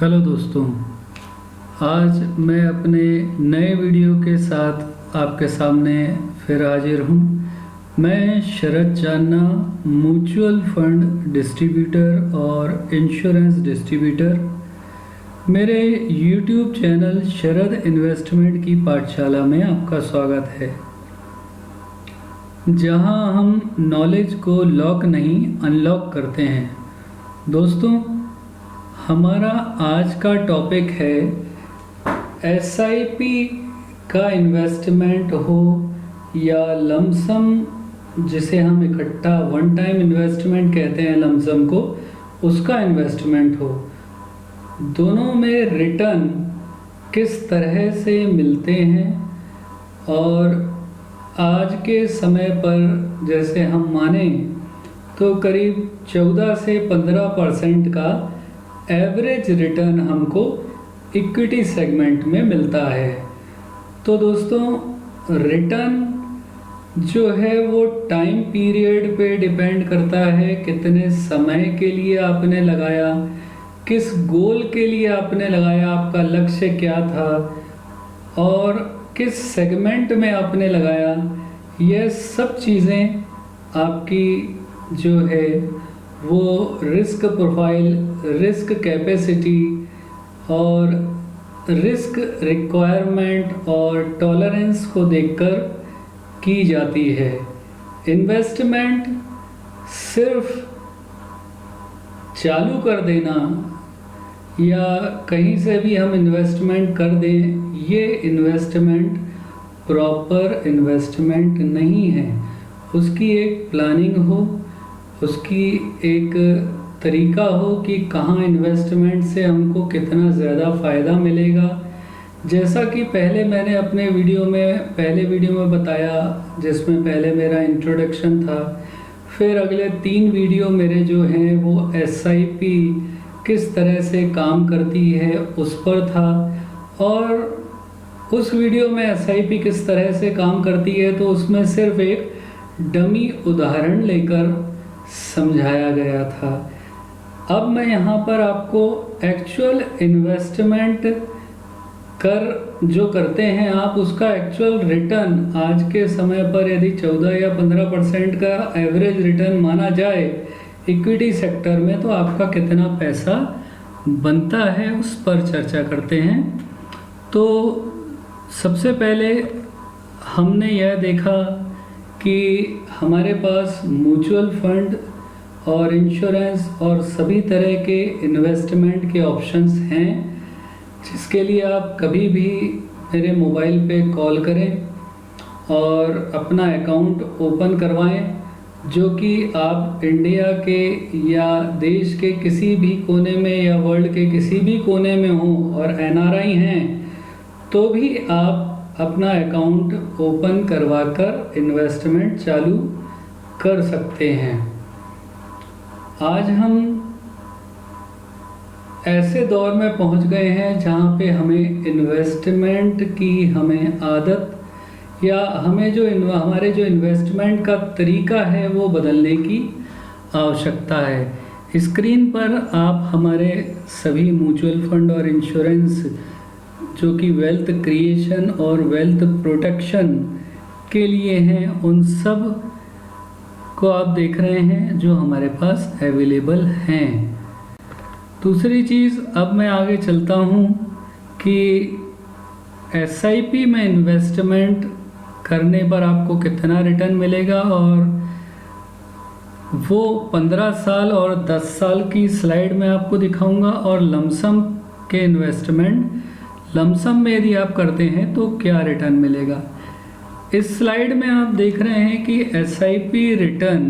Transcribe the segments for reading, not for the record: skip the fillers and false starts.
Hello दोस्तों, आज मैं अपने नए वीडियो के साथ आपके सामने फिर हाजिर हूँ। मैं शरद चान्ना, म्यूचुअल फंड डिस्ट्रीब्यूटर और इंश्योरेंस डिस्ट्रीब्यूटर। मेरे यूट्यूब चैनल शरद इन्वेस्टमेंट की पाठशाला में आपका स्वागत है, जहां हम नॉलेज को लॉक नहीं अनलॉक करते हैं। दोस्तों, हमारा आज का टॉपिक है एसआईपी का इन्वेस्टमेंट हो या लमसम, जिसे हम इकट्ठा वन टाइम इन्वेस्टमेंट कहते हैं लमसम को, उसका इन्वेस्टमेंट हो। दोनों में रिटर्न किस तरह से मिलते हैं और आज के समय पर जैसे हम माने तो करीब 14 से 15% का एवरेज रिटर्न हमको इक्विटी सेगमेंट में मिलता है। तो दोस्तों, रिटर्न जो है वो टाइम पीरियड पे डिपेंड करता है, कितने समय के लिए आपने लगाया, किस गोल के लिए आपने लगाया, आपका लक्ष्य क्या था और किस सेगमेंट में आपने लगाया। यह सब चीज़ें आपकी जो है वो रिस्क प्रोफाइल, रिस्क कैपेसिटी और रिस्क रिक्वायरमेंट और टॉलरेंस को देखकर की जाती है। इन्वेस्टमेंट सिर्फ चालू कर देना या कहीं से भी हम इन्वेस्टमेंट कर दें, ये इन्वेस्टमेंट प्रॉपर इन्वेस्टमेंट नहीं है। उसकी एक प्लानिंग हो, उसकी एक तरीका हो कि कहाँ इन्वेस्टमेंट से हमको कितना ज़्यादा फ़ायदा मिलेगा। जैसा कि पहले मैंने अपने पहले वीडियो में बताया, जिसमें पहले मेरा इंट्रोडक्शन था, फिर अगले 3 वीडियो मेरे जो हैं वो एसआईपी किस तरह से काम करती है उस पर था। और उस वीडियो में एसआईपी किस तरह से काम करती है तो उसमें सिर्फ एक डमी उदाहरण लेकर समझाया गया था। अब मैं यहाँ पर आपको एक्चुअल इन्वेस्टमेंट जो करते हैं आप, उसका एक्चुअल रिटर्न आज के समय पर यदि 14 या 15% का एवरेज रिटर्न माना जाए इक्विटी सेक्टर में, तो आपका कितना पैसा बनता है उस पर चर्चा करते हैं। तो सबसे पहले हमने यह देखा कि हमारे पास म्यूचुअल फंड और इंश्योरेंस और सभी तरह के इन्वेस्टमेंट के ऑप्शंस हैं, जिसके लिए आप कभी भी मेरे मोबाइल पे कॉल करें और अपना अकाउंट ओपन करवाएं, जो कि आप इंडिया के या देश के किसी भी कोने में या वर्ल्ड के किसी भी कोने में हों और एनआरआई हैं तो भी आप अपना अकाउंट ओपन करवाकर इन्वेस्टमेंट चालू कर सकते हैं। आज हम ऐसे दौर में पहुंच गए हैं जहां पे हमें इन्वेस्टमेंट की आदत या हमारे जो इन्वेस्टमेंट का तरीका है वो बदलने की आवश्यकता है। स्क्रीन पर आप हमारे सभी म्यूचुअल फंड और इंश्योरेंस जो कि वेल्थ क्रिएशन और वेल्थ प्रोटेक्शन के लिए हैं, उन सब को आप देख रहे हैं जो हमारे पास अवेलेबल हैं। दूसरी चीज़, अब मैं आगे चलता हूँ कि एसआईपी में इन्वेस्टमेंट करने पर आपको कितना रिटर्न मिलेगा, और वो 15 साल और 10 साल की स्लाइड में आपको दिखाऊंगा। और लमसम के इन्वेस्टमेंट, लमसम में यदि आप करते हैं तो क्या रिटर्न मिलेगा। इस स्लाइड में आप देख रहे हैं कि एसआईपी रिटर्न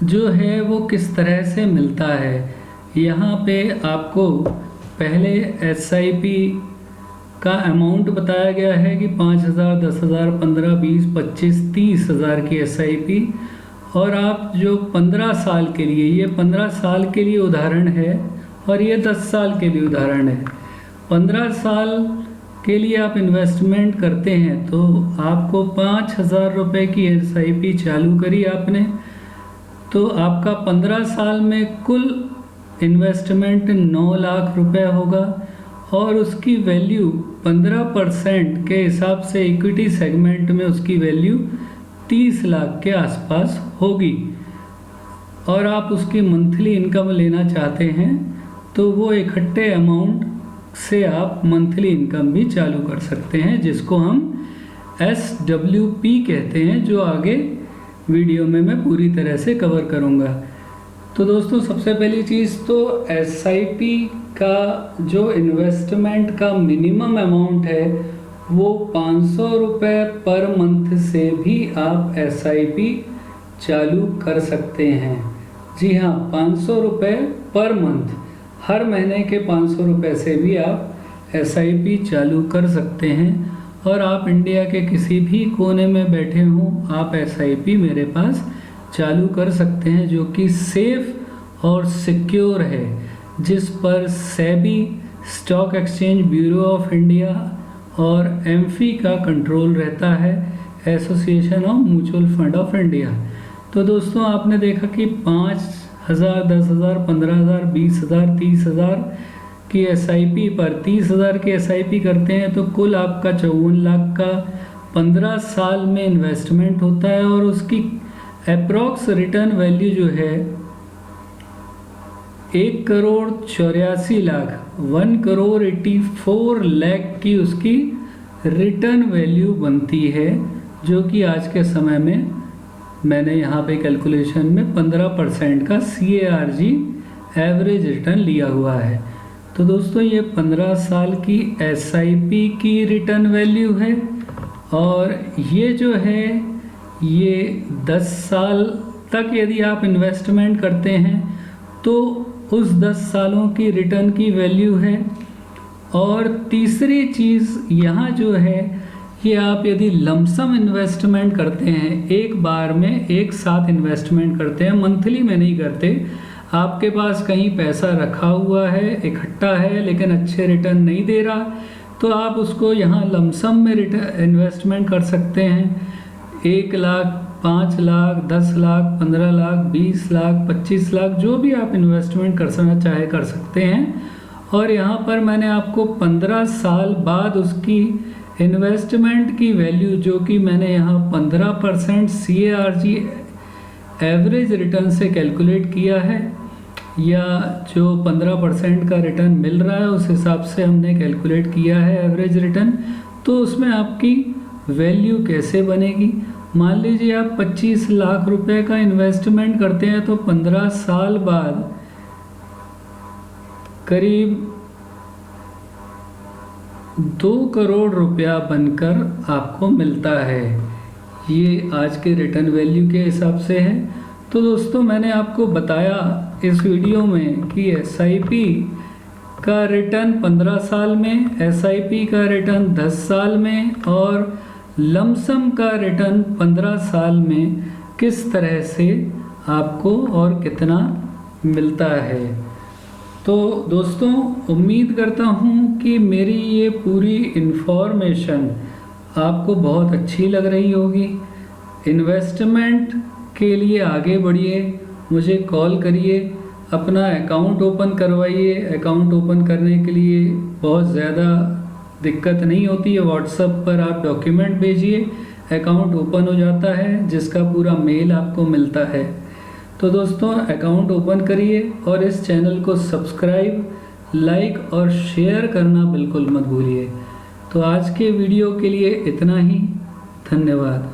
जो है वो किस तरह से मिलता है। यहाँ पे आपको पहले एसआईपी का अमाउंट बताया गया है कि 5,000, 10,000, 15, 20, 25, 30,000 की एसआईपी, और आप जो 15 साल के लिए, ये 15 साल के लिए उदाहरण है और ये 10 साल के लिए उदाहरण है। 15 साल के लिए आप इन्वेस्टमेंट करते हैं तो आपको 5,000 रुपये की एसआईपी चालू करी आपने, तो आपका 15 साल में कुल इन्वेस्टमेंट 9 लाख रुपए होगा और उसकी वैल्यू 15% के हिसाब से इक्विटी सेगमेंट में उसकी वैल्यू 30 लाख के आसपास होगी। और आप उसकी मंथली इनकम लेना चाहते हैं तो वो इकट्ठे अमाउंट से आप मंथली इनकम भी चालू कर सकते हैं, जिसको हम SWP कहते हैं, जो आगे वीडियो में मैं पूरी तरह से कवर करूँगा। तो दोस्तों, सबसे पहली चीज़ तो SIP का जो इन्वेस्टमेंट का मिनिमम अमाउंट है वो 500 रुपये पर मंथ से भी आप SIP चालू कर सकते हैं। जी हाँ, 500 रुपये पर मंथ, हर महीने के 500 रुपये से भी आप SIP चालू कर सकते हैं। और आप इंडिया के किसी भी कोने में बैठे हों, आप SIP मेरे पास चालू कर सकते हैं, जो कि सेफ और सिक्योर है, जिस पर SEBI, stock exchange bureau of India और एमफी का कंट्रोल रहता है, association of mutual fund of India. तो दोस्तों, आपने देखा कि 5,000, 10,000, 15,000, 20,000, 30,000 की SIP पर 30,000 की SIP करते हैं तो कुल आपका 54 लाख का 15 साल में इन्वेस्टमेंट होता है। और उसकी अप्रॉक्स रिटर्न वैल्यू जो है 1,84,00,000, 1,84 लाख की उसकी रिटर्न वैल्यू बनती है, जो कि आज के समय में मैंने यहाँ पे कैलकुलेशन में 15% का CARG एवरेज रिटर्न लिया हुआ है। तो दोस्तों, ये 15 साल की SIP की रिटर्न वैल्यू है। और ये जो है ये 10 साल तक यदि आप इन्वेस्टमेंट करते हैं तो उस 10 सालों की रिटर्न की वैल्यू है। और तीसरी चीज़ यहाँ जो है कि आप यदि लमसम इन्वेस्टमेंट करते हैं, एक बार में एक साथ इन्वेस्टमेंट करते हैं, मंथली में नहीं करते, आपके पास कहीं पैसा रखा हुआ है, इकट्ठा है, लेकिन अच्छे रिटर्न नहीं दे रहा, तो आप उसको यहाँ लमसम में इन्वेस्टमेंट कर सकते हैं। 1 लाख, 5 लाख, 10 लाख, 15 लाख, 20 लाख, 25 लाख, जो भी आप इन्वेस्टमेंट करना चाहे कर सकते हैं। और यहाँ पर मैंने आपको 15 साल बाद उसकी इन्वेस्टमेंट की वैल्यू, जो कि मैंने यहाँ 15% CARG एवरेज रिटर्न से कैलकुलेट किया है, या जो 15% का रिटर्न मिल रहा है उस हिसाब से हमने कैलकुलेट किया है एवरेज रिटर्न। तो उसमें आपकी वैल्यू कैसे बनेगी? मान लीजिए आप 25 लाख रुपए का इन्वेस्टमेंट करते हैं तो 15 साल बाद करीब 2 करोड़ रुपया बनकर आपको मिलता है। ये आज के रिटर्न वैल्यू के हिसाब से है। तो दोस्तों, मैंने आपको बताया इस वीडियो में कि SIP का रिटर्न 15 साल में, SIP का रिटर्न 10 साल में और लमसम का रिटर्न 15 साल में किस तरह से आपको और कितना मिलता है। तो दोस्तों, उम्मीद करता हूँ कि मेरी ये पूरी इन्फॉर्मेशन आपको बहुत अच्छी लग रही होगी। इन्वेस्टमेंट के लिए आगे बढ़िए, मुझे कॉल करिए, अपना अकाउंट ओपन करवाइए। अकाउंट ओपन करने के लिए बहुत ज़्यादा दिक्कत नहीं होती है, व्हाट्सएप पर आप डॉक्यूमेंट भेजिए, अकाउंट ओपन हो जाता है, जिसका पूरा मेल आपको मिलता है। तो दोस्तों, अकाउंट ओपन करिए और इस चैनल को सब्सक्राइब, लाइक और शेयर करना बिल्कुल मत भूलिए। तो आज के वीडियो के लिए इतना ही। धन्यवाद।